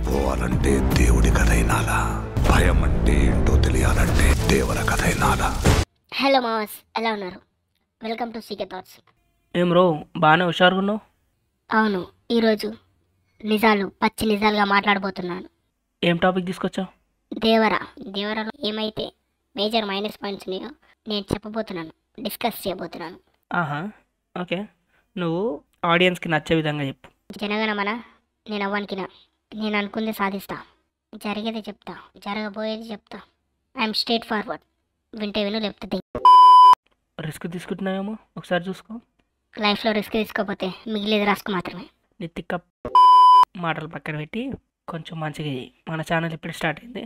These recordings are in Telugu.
పోవాలంటే దేవుడి కథ అయినాలా, భయం అంటే ఏంటో తెలియాలంటే దేవర కథ అయినాలా. హలో మామస్, ఎలా ఉన్నారు? Welcome to CK thoughts. ఏం రో బాగానే హుషారుగున్నావు. అవును, ఈరోజు నిజాలు పచ్చి నిజాలుగా మాట్లాడబోతున్నాను. ఏం టాపిక్ తీసుకొచ్చావు? దేవరలో ఏమైతే మేజర్ మైనస్ పాయింట్స్ ఉన్నాయో నేను చెప్పబోతున్నాను, డిస్కస్ చేయబోతున్నాను. ఆహా, ఓకే. నువ్వు ఆడియన్స్కి నచ్చే విధంగా చెప్పు. జనగణమన నేను అవ్వనికినా, నేను అనుకుంది సాధిస్తా, జరిగేది చెప్తా, జరగబోయేది చెప్తా. I'm straight forward. వింటే విను, లేకపోతే రిస్క్ తీసుకుంటున్నావేమో, ఒకసారి చూసుకో. లైఫ్లో రిస్క్ తీసుకోకపోతే మిగిలేది రాసుకు మాత్రమే. నీ తిక్క మాటలు పక్కన పెట్టి కొంచెం మంచిగా చెయ్యి. మన ఛానల్ ఇప్పుడు స్టార్ట్ అయింది.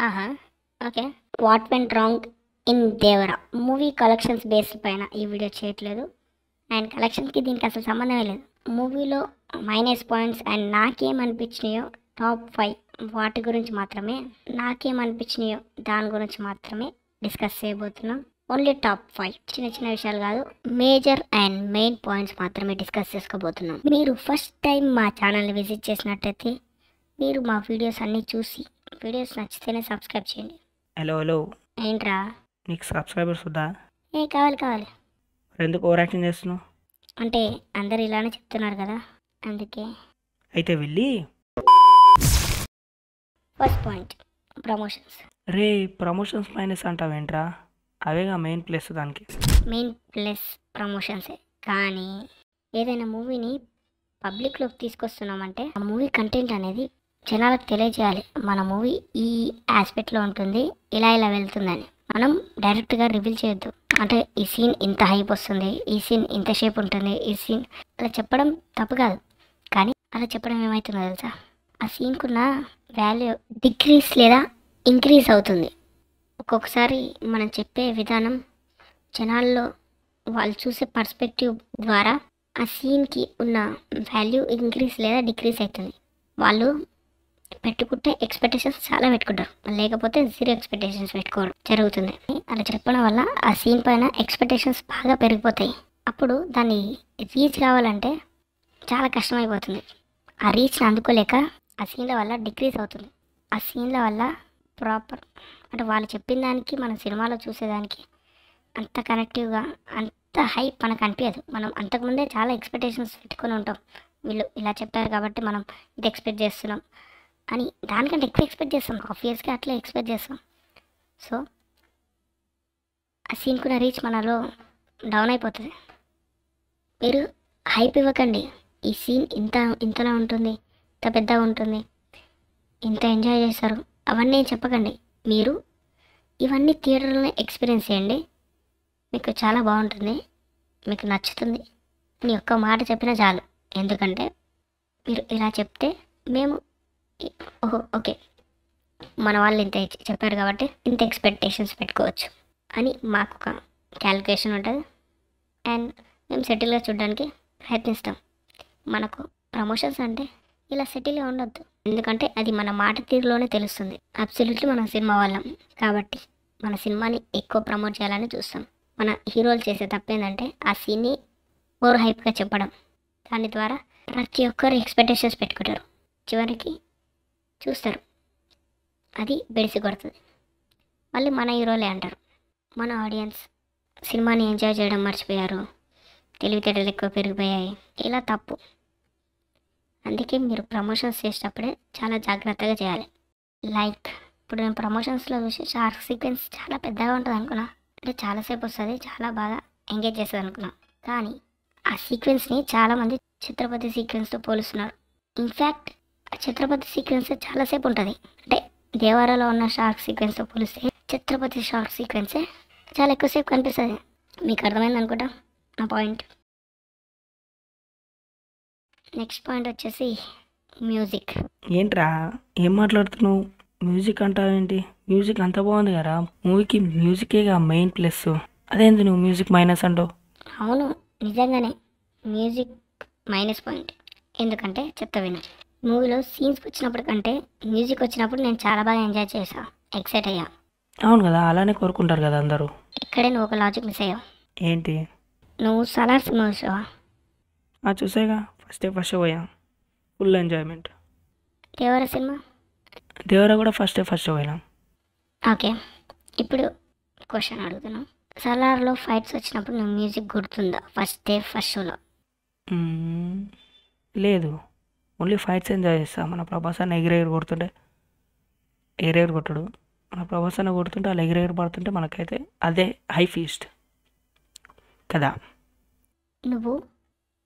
ఆహా, okay. What went wrong in Devara movie collections base పైన ఈ వీడియో చేయట్లేదు. అండ్ కలెక్షన్కి దీనికి అసలు సంబంధమే లేదు. మూవీలో మైనస్ పాయింట్స్ అండ్ నాకేమనిపించినాయో టాప్ 5 వాటి గురించి మాత్రమే, నాకేమనిపించినాయో దాని గురించి మాత్రమే డిస్కస్ చేయబోతున్నాం. ఓన్లీ టాప్ 5, చిన్న చిన్న విషయాలు కాదు, మేజర్ అండ్ మెయిన్ పాయింట్స్ మాత్రమే డిస్కస్ చేసుకోబోతున్నాం. మీరు ఫస్ట్ టైం మా ఛానల్ని విజిట్ చేసినట్టయితే మీరు మా వీడియోస్ అన్నీ చూసి, వీడియోస్ నచ్చితేనే సబ్స్క్రైబ్ చేయండి. హలో ఏంట్రా? నీకు సబ్స్క్రైబర్స్ వద్దా? కావాలి. ఎందుకు ఓవర్ యాక్టింగ్ చేస్తున్నావు? అంటే అందరు ఇలానే చెప్తున్నారు కదా, అందుకే. అయితే వెళ్ళి ఫస్ట్ పాయింట్, ప్రమోషన్స్. రే ప్రమోషన్స్ మైనస్ అంటావేంట్రా? అవేగా మెయిన్ ప్లేస్ దానికి. మెయిన్ ప్లస్ ప్రమోషన్సే, కానీ ఏదైనా మూవీని పబ్లిక్లోకి తీసుకొస్తున్నామంటే ఆ మూవీ కంటెంట్ అనేది జనాలకు తెలియజేయాలి. మన మూవీ ఈ ఆస్పెక్ట్లో ఉంటుంది, ఇలా వెళ్తుందని మనం డైరెక్ట్గా రివీల్ చేయొద్దు. అంటే ఈ సీన్ ఇంత హైప్ వస్తుంది, ఈ సీన్ ఇంత షేప్ ఉంటుంది, ఈ సీన్ అలా చెప్పడం తప్పు కాదు. కానీ అలా చెప్పడం ఏమవుతుందో తెలుసా, ఆ సీన్కున్న వాల్యూ డిక్రీస్ లేదా ఇంక్రీజ్ అవుతుంది. ఒక్కొక్కసారి మనం చెప్పే విధానం జనాల్లో వాళ్ళు చూసే పర్స్పెక్టివ్ ద్వారా ఆ సీన్కి ఉన్న వాల్యూ ఇంక్రీజ్ లేదా డిక్రీజ్ అవుతుంది. వాళ్ళు పెట్టుకుంటే ఎక్స్పెక్టేషన్స్ చాలా పెట్టుకుంటారు, లేకపోతే 0 ఎక్స్పెక్టేషన్స్ పెట్టుకోవడం జరుగుతుంది. అలా చెప్పడం వల్ల ఆ సీన్ పైన ఎక్స్పెక్టేషన్స్ బాగా పెరిగిపోతాయి. అప్పుడు దాన్ని రీచ్ కావాలంటే చాలా కష్టమైపోతుంది. ఆ రీచ్ని అందుకోలేక ఆ సీన్ల వల్ల డిక్రీజ్ అవుతుంది. ఆ సీన్ల వల్ల ప్రాపర్ అంటే వాళ్ళు చెప్పిన దానికి మనం సినిమాలో చూసేదానికి అంత కనెక్టివ్గా అంత హైప్ మనకు అనిపించదు. మనం అంతకుముందే చాలా ఎక్స్పెక్టేషన్స్ పెట్టుకొని ఉంటాం. వీళ్ళు ఇలా చెప్పారు కాబట్టి మనం ఇది ఎక్స్పెక్ట్ చేస్తున్నాం అని, దానికంటే ఎక్కువ ఎక్స్పెక్ట్ చేస్తాం, ఆబ్వియస్గా అట్లా ఎక్స్పెక్ట్ చేస్తాం. సో ఆ సీన్కున్న రీచ్ మనలో డౌన్ అయిపోతుంది. మీరు హైప్ ఇవ్వకండి, ఈ సీన్ ఇంతలా ఉంటుంది, ఇంత పెద్దగా ఉంటుంది, ఇంత ఎంజాయ్ చేస్తారు, అవన్నీ చెప్పకండి. మీరు ఇవన్నీ థియేటర్లోనే ఎక్స్పీరియన్స్ చేయండి, మీకు చాలా బాగుంటుంది, మీకు నచ్చుతుంది. నీ ఒక్క మాట చెప్పినా చాలు. ఎందుకంటే మీరు ఇలా చెప్తే మేము ఓహో ఓకే మన వాళ్ళు ఇంత చెప్పారు కాబట్టి ఇంత ఎక్స్పెక్టేషన్స్ పెట్టుకోవచ్చు అని మాకు ఒక క్యాలిక్యులేషన్ ఉంటుంది. అండ్ మేము సెటిల్గా చూడడానికి ప్రయత్నిస్తాం. మనకు ప్రమోషన్స్ అంటే ఇలా సెటిల్గా ఉండొద్దు, ఎందుకంటే అది మన మాట తీరులోనే తెలుస్తుంది. అబ్సల్యూట్లీ మనం సినిమా వాళ్ళం కాబట్టి మన సినిమాని ఎక్కువ ప్రమోట్ చేయాలని చూస్తాం. మన హీరోలు చేసే తప్పేందంటే ఆ సీన్ని ఓవర్ హైప్గా చెప్పడం. దాని ద్వారా ప్రతి ఒక్కరు ఎక్స్పెక్టేషన్స్ పెట్టుకుంటారు, చివరికి చూస్తారు, అది బెడిసి కొడుతుంది. మళ్ళీ మన హీరోలే అంటారు. మన ఆడియన్స్ సినిమాని ఎంజాయ్ చేయడం మర్చిపోయారు, తెలివితేటలు ఎక్కువ పెరిగిపోయాయి, ఇలా తప్పు. అందుకే మీరు ప్రమోషన్స్ చేసేటప్పుడే చాలా జాగ్రత్తగా చేయాలి. లైక్ ఇప్పుడు నేను ప్రమోషన్స్లో చూసి షార్క్ సీక్వెన్స్ చాలా పెద్దగా ఉంటుంది అనుకున్నా, అంటే చాలాసేపు వస్తుంది, చాలా బాగా ఎంగేజ్ చేస్తుంది అనుకున్నా. కానీ ఆ సీక్వెన్స్ని చాలామంది ఛత్రపతి సీక్వెన్స్తో పోలుస్తున్నారు. ఇన్ఫ్యాక్ట్ ఛత్రపతి సీక్వెన్స్ చాలాసేపు ఉంటుంది, అంటే దేవారాలో ఉన్న షార్క్ సీక్వెన్స్తో పోలిస్తే ఛత్రపతి షార్క్ సీక్వెన్సే చాలా ఎక్కువసేపు కనిపిస్తుంది. మీకు అర్థమైంది అనుకుంటా నా పాయింట్. నెక్స్ట్ పాయింట్ వచ్చేసి మ్యూజిక్. ఏంట్రా ఏం మాట్లాడుతున్నావు? మ్యూజిక్ అంటావేంటి? మ్యూజిక్ అంత బాగుంది కదా, మూవీకి మ్యూజికేగా మెయిన్ ప్లస్. అదేంటి నువ్వు మ్యూజిక్ మైనస్ అంటావు? అవును, నిజంగానే మ్యూజిక్ మైనస్ పాయింట్. ఎందుకంటే చెత్త విను, మూవీలో సీన్స్ వచ్చినప్పటికంటే మ్యూజిక్ వచ్చినప్పుడు నేను చాలా బాగా ఎంజాయ్ చేశాను, ఎక్సైట్ అయ్యా. అవును కదా, అలానే కోరుకుంటారు కదా అందరూ. ఇక్కడే నువ్వు ఒక లాజిక్ మిస్ అయ్యావు. ఏంటి? నువ్వు సలార్ సినిమా చూసావా? చూసాగా, ఫస్ట్ పోయా, ఫుల్ ఎంజాయ్మెంట్. దేవర సినిమా దేవరా కూడా ఫస్ట్ పోయినా. ఓకే. ఇప్పుడు క్వశ్చన్ అడుగుతున్నాను. సలార్లో ఫైట్స్ వచ్చినప్పుడు నువ్వు మ్యూజిక్ గుర్తుందా ఫస్ట్ షోలో? లేదు, ఓన్లీ ఫైట్స్ ఎంజాయ్ చేస్తా. మన ప్రభాస్ అన్న ఎగిరెగిరి కొడుతుంటే ఎగిరెగిరి కొట్టడు, మన ప్రభాస్ అన్న కొడుతుంటే వాళ్ళు ఎగిరెగిరి పడుతుంటే మనకైతే అదే హై ఫీస్ట్ కదా. నువ్వు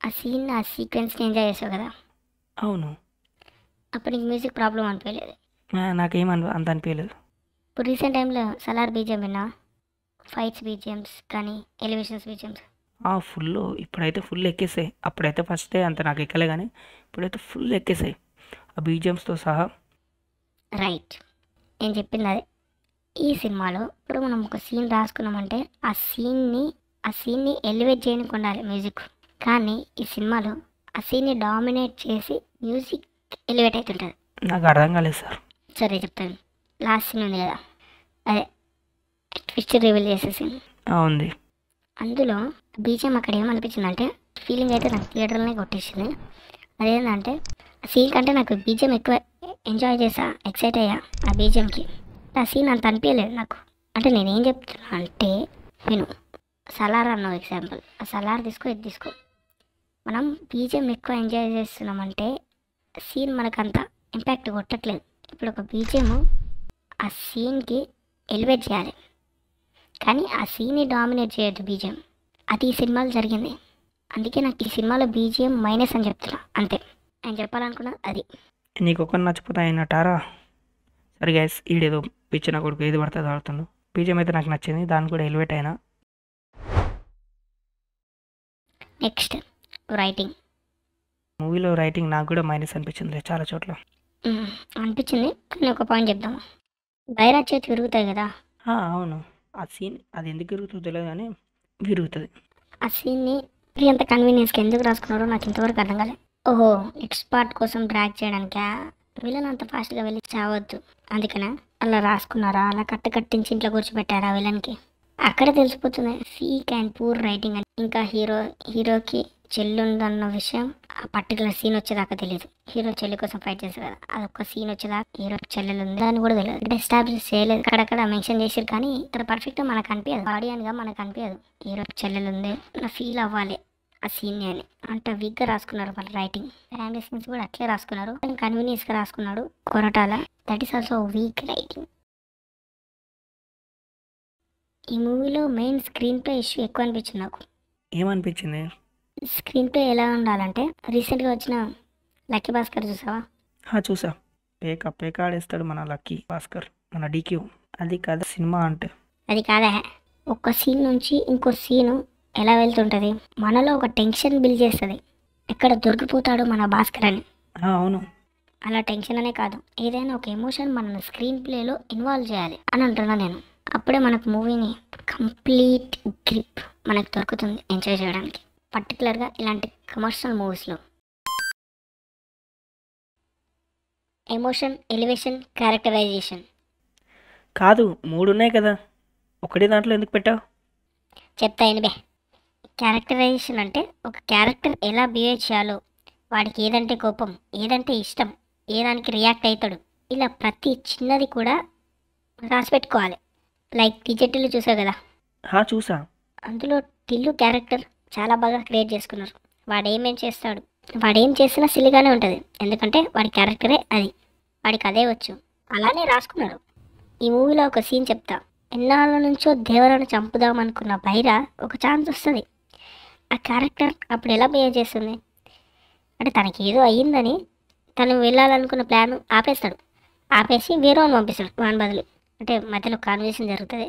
ఆ సీన్ ఆ సీక్వెన్స్ని ఎంజాయ్ చేసావు కదా, అవును, అప్పుడు నీకు మ్యూజిక్ ప్రాబ్లం అనిపించలేదు? నాకేం అంత అనిపించలేదు. ఇప్పుడు రీసెంట్ టైంలో సలార్ బీజిఎం విన్నా, ఫైట్స్ బీజిఎమ్స్ కానీ ఎలివేషన్స్ బీజిఎమ్స్ ఫుల్, ఇప్పుడైతే ఫుల్ ఎక్కేసాయి. అప్పుడైతే ఫస్ట్ డే అంత నాకు ఎక్కలే, కానీ ఇప్పుడైతే ఫుల్ ఎక్కేసాయి ఆ బీజిఎమ్స్తో సహా. రైట్, నేను చెప్పింది అదే. ఈ సినిమాలో ఇప్పుడు మనం ఒక సీన్ రాసుకున్నామంటే ఆ సీన్ని ఎలివేట్ చేయడానికి ఉండాలి మ్యూజిక్. కానీ ఈ సినిమాలో ఆ సీన్ని డామినేట్ చేసి మ్యూజిక్ ఎలివేట్ అవుతుంటుంది. నాకు అర్థం కాలేదు సార్. సరే చెప్తాను. లాస్ట్ సీన్ ఉంది కదా, అదే ట్విస్ట్ రివీల్ చేసే సీన్ ఉంది. అందులో బీజిఎం అక్కడ ఏమనిపించిందంటే, ఫీలింగ్ అయితే నాకు థియేటర్లోనే కొట్టేసింది. అదేంటంటే ఆ సీన్ కంటే నాకు బీజిఎం ఎక్కువ ఎంజాయ్ చేసా, ఎక్సైట్ అయ్యా ఆ బీజిఎంకి. ఆ సీన్ అంత అనిపించలేదు నాకు. అంటే నేనేం చెప్తున్నా అంటే, నేను సలార్ అన్న ఎగ్జాంపుల్, ఆ సలార్ తీసుకో, ఇది తీసుకో. మనం బీజిఎం ఎక్కువ ఎంజాయ్ చేస్తున్నామంటే సీన్ మనకు అంత ఇంపాక్ట్ కొట్టట్లేదు. ఇప్పుడు ఒక బీజిఎం ఆ సీన్కి ఎలివేట్ చేయాలి, కానీ ఆ సీన్ని డామినేట్ చేయొద్దు బీజిఎం. అది ఈ సినిమాలో జరిగింది. అందుకే నాకు ఈ సినిమాలో బీజిఎం మైనస్ అని చెప్తున్నా, అంతే. నేను చెప్పాలనుకున్నా అది. నీకు ఒకరు నచ్చిపోతా అయినట్టారా? సరే గైస్, ఈడేదో పిచ్చిన కొడుకు ఏది పడుతుంది ఆడుతుండు. బీజిఎం అయితే నాకు నచ్చింది, దాన్ని కూడా ఎలివేట్ అయినా. Next writing. మూవీలో రైటింగ్ నాకు కూడా మైనస్ అనిపించింది చాలా చోట్ల. అనిపించింది, కానీ ఒక పాయింట్ చెప్దాము. బైరా చేతి విరుగుతాయి కదా, అవును. ఆ సీన్ అది ఎందుకు విరుగుతుందో తెలియదు కానీ విరుగుతుంది. ఆ సీన్ని అంత కన్వీనియన్స్కి ఎందుకు రాసుకున్నారో నాకు ఇంతవరకు అర్థం కాలేదు. ఓహో, నెక్స్ట్ పార్ట్ కోసం డ్రాగ్ చేయడానికా? విలన్ అంత ఫాస్ట్గా వెళ్ళి చావద్దు అందుకనే అలా రాసుకున్నారా? అలా కట్టించి ఇంట్లో కూర్చోబెట్టారా విలన్కి? అక్కడ తెలిసిపోతుంది ఫీక్ అండ్ పూర్ రైటింగ్ అని. ఇంకా హీరోకి చెల్లి ఉందన్న విషయం ఆ పర్టికులర్ సీన్ వచ్చేదాకా తెలియదు. హీరో చెల్లి కోసం ఫైట్ చేస్తారు కదా, అదొక సీన్ వచ్చేదాకా హీరో చెల్లెలు ఉంది అని కూడా తెలియదు. అంటే ఎస్టాబ్లిష్ చేయలేదు, అక్కడక్కడ మెన్షన్ చేసారు, కానీ ఇక్కడ పర్ఫెక్ట్గా మనకు అనిపించదు, ఆడియన్గా మనకు అనిపించదు హీరో చెల్లెలు ఉంది నా ఫీల్ అవ్వాలి ఆ సీన్ అని. అంటే వీక్గా రాసుకున్నారు వాళ్ళ రైటింగ్. ఫ్యామిలీ సీన్స్ కూడా అట్లే రాసుకున్నారు, కన్వీనియన్స్గా రాసుకున్నాడు Koratala. That is also week writing. ఈ మూవీలో మెయిన్ స్క్రీన్ ప్లే ఇష్యూ ఎక్కువ అనిపించింది నాకు. ఏమనిపించింది? స్క్రీన్ ప్లే ఎలా ఉండాలంటే, రీసెంట్గా వచ్చిన లక్కీ భాస్కర్ చూసావా? చూసా. పేక ఆడేస్తాడు మన లక్కీ భాస్కర్, మన డీక్యూ. అది కాదు సినిమా అంటే. అది కాదా, ఒక సీన్ నుంచి ఇంకో సీను ఎలా వెళ్తుంటుంది, మనలో ఒక టెన్షన్ బిల్డ్ చేస్తుంది, ఎక్కడ దొరికిపోతాడు మన భాస్కర్ అని. అవును, అలా టెన్షన్ అనే కాదు, ఏదైనా ఒక ఎమోషన్ మన స్క్రీన్ ప్లేలో ఇన్వాల్వ్ చేయాలి అని అంటున్నా నేను. అప్పుడే మనకు మూవీని కంప్లీట్ గ్రిప్ మనకు దొరుకుతుంది ఎంజాయ్ చేయడానికి, పర్టికులర్గా ఇలాంటి కమర్షియల్ మూవీస్లో. ఎమోషన్, ఎలివేషన్, క్యారెక్టరైజేషన్ కాదు, 3 ఉన్నాయి కదా, ఒకటి దాంట్లో ఎందుకు పెట్టావు? చెప్తా ఎనిబే. క్యారెక్టరైజేషన్ అంటే ఒక క్యారెక్టర్ ఎలా బిహేవ్ చేయాలో, వాడికి ఏదంటే కోపం, ఏదంటే ఇష్టం, ఏదానికి రియాక్ట్ అవుతాడు, ఇలా ప్రతి చిన్నది కూడా రాసి పెట్టుకోవాలి. లైక్ టీచర్టీలు చూసావు కదా? చూసా. అందులో టిల్లు క్యారెక్టర్ చాలా బాగా క్రియేట్ చేసుకున్నారు. వాడు ఏమేం చేస్తాడు, వాడు ఏం చేసినా సిల్లిగానే ఉంటుంది, ఎందుకంటే వాడి క్యారెక్టరే అది, వాడికి అదే వచ్చు, అలానే రాసుకున్నారు. ఈ మూవీలో ఒక సీన్ చెప్తా. ఎన్నాళ్ళ నుంచో దేవరను చంపుదామనుకున్న బైరా ఒక ఛాన్స్ వస్తుంది. ఆ క్యారెక్టర్ అప్పుడు ఎలా బిహేవ్ చేస్తుంది అంటే, తనకి ఏదో అయ్యిందని తను వెళ్ళాలనుకున్న ప్లాన్ ఆపేస్తాడు, ఆపేసి వేరే వాడిని పంపిస్తాడు వాని బదులు. అంటే మధ్యలో కాన్వర్సేషన్ జరుగుతుంది,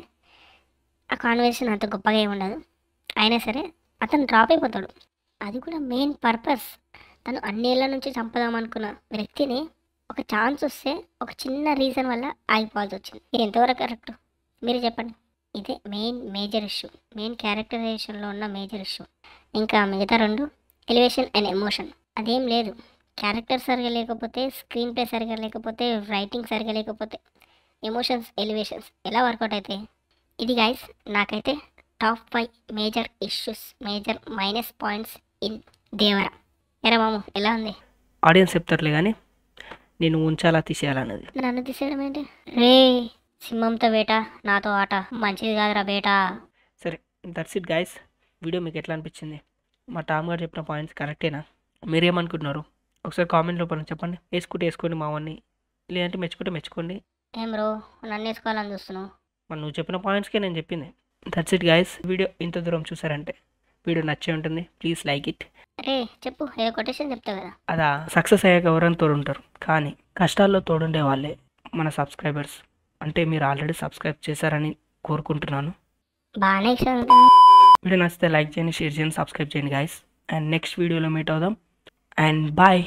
ఆ కాన్వర్సేషన్ అంత గొప్పగా ఏమి ఉండదు, అయినా సరే అతను డ్రాప్ అయిపోతాడు. అది కూడా మెయిన్ పర్పస్, తను అన్నేళ్ల నుంచి చంపుదామనుకున్న వ్యక్తిని ఒక ఛాన్స్ వస్తే ఒక చిన్న రీజన్ వల్ల ఆగిపోవాల్సి వచ్చింది. ఇది ఎంతవరకు కరెక్ట్ మీరు చెప్పండి? ఇదే మేజర్ ఇష్యూ, మెయిన్ క్యారెక్టరైజేషన్లో ఉన్న మేజర్ ఇష్యూ. ఇంకా మిగతా 2 ఎలివేషన్ అండ్ ఎమోషన్. అదేం లేదు, క్యారెక్టర్ సరిగా లేకపోతే, స్క్రీన్ ప్లే సరిగా లేకపోతే, రైటింగ్ సరిగా లేకపోతే ఎమోషన్స్, ఎలివేషన్స్ ఎలా వర్కౌట్ అవుతాయి? ఇది గైస్ నాకైతే top 5 major issues, major minus points in Devara. ఎరా మాము ఎలా ఉంది? ఆడియన్స్ చెప్తారులే కానీ నేను ఉంచాలా తీసేయాలన్నది. నన్ను తీసేయడం ఏంటి? రే సింహంతో వేట నాతో ఆట మంచిది కాదురా బేటా. సరే, దట్స్ ఇట్ గైస్. వీడియో మీకు ఎట్లా అనిపించింది? మా టామ్ గారు చెప్పిన పాయింట్స్ కరెక్టేనా? మీరేమనుకుంటున్నారు? ఒకసారి కామెంట్ లోపల చెప్పండి. వేసుకుంటే వేసుకోండి మావన్ని, లేదంటే మెచ్చుకుంటే మెచ్చుకోండి. ఏం బ్రో నన్ను వేసుకోవాలని చూస్తున్నావు? మరి నువ్వు చెప్పిన పాయింట్స్కే నేను చెప్పింది. That's it guys. వీడియో ఇంత దూరం చూసారంటే వీడియో నచ్చే ఉంటుంది. Please like it. రే చెప్పు, ఏదో కొటేషన్ చెప్తావు కదా. అదా, సక్సెస్ అయ్యాక ఎవరైనా తోడుంటారు, కానీ కష్టాల్లో తోడుండే వాళ్ళే మన సబ్స్క్రైబర్స్. అంటే మీరు ఆల్రెడీ సబ్స్క్రైబ్ చేశారని కోరుకుంటున్నాను. బాగానే ఇష్టం. వీడియో నచ్చితే లైక్ చేయండి, షేర్ చేయండి, సబ్స్క్రైబ్ చేయండి గైస్. అండ్ నెక్స్ట్ వీడియోలో మీట్ అవుదాం. And bye.